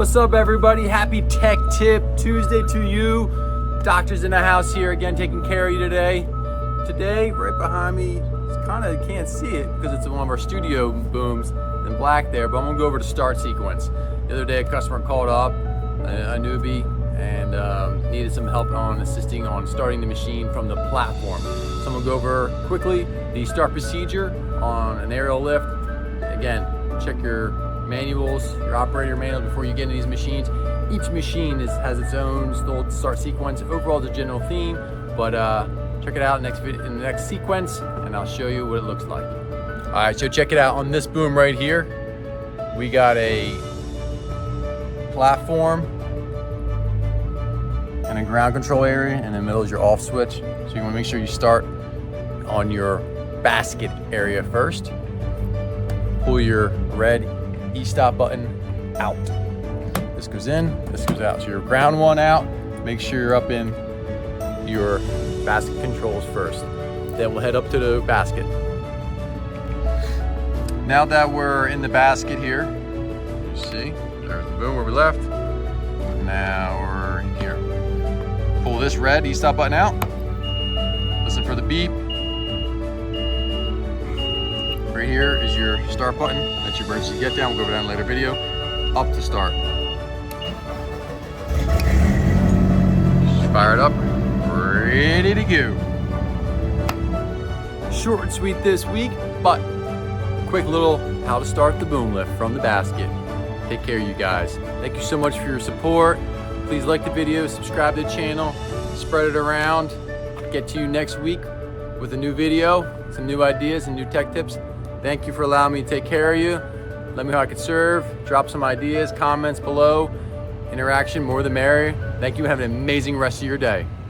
What's up, everybody? Happy Tech Tip Tuesday to you. Doctor's in the house here again, taking care of you today. Today, right behind me, it's kind of can't see it because it's one of our studio booms in black there, but I'm gonna go over the start sequence. The other day, a customer called up, a newbie, and needed some help on assisting on starting the machine from the platform. So I'm gonna go over quickly the start procedure on an aerial lift. Again, check your manuals, your operator manual before you get into these machines. Each machine has its own start sequence. Overall, the general theme, but check it out in the next sequence, and I'll show you what it looks like. All right, so check it out on this boom right here. We got a platform and a ground control area, and in the middle is your off switch. So you want to make sure you start on your basket area first. Pull your red E-stop button out. This goes in, this goes out. So your ground one out, make sure you're up in your basket controls first. Then we'll head up to the basket. Now that we're in the basket here, you see, there's the boom where we left. Now we're here. Pull this red E-stop button out. Listen for the beep. Right here is your start button. That's your emergency get down. We'll go over that in a later video. Up to start. Just fire it up. Ready to go. Short and sweet this week, but quick little how to start the boom lift from the basket. Take care, you guys. Thank you so much for your support. Please like the video, subscribe to the channel, spread it around. I'll get to you next week with a new video, some new ideas and new tech tips. Thank you for allowing me to take care of you. Let me know how I could serve. Drop some ideas, comments below. Interaction, more the merrier. Thank you and have an amazing rest of your day.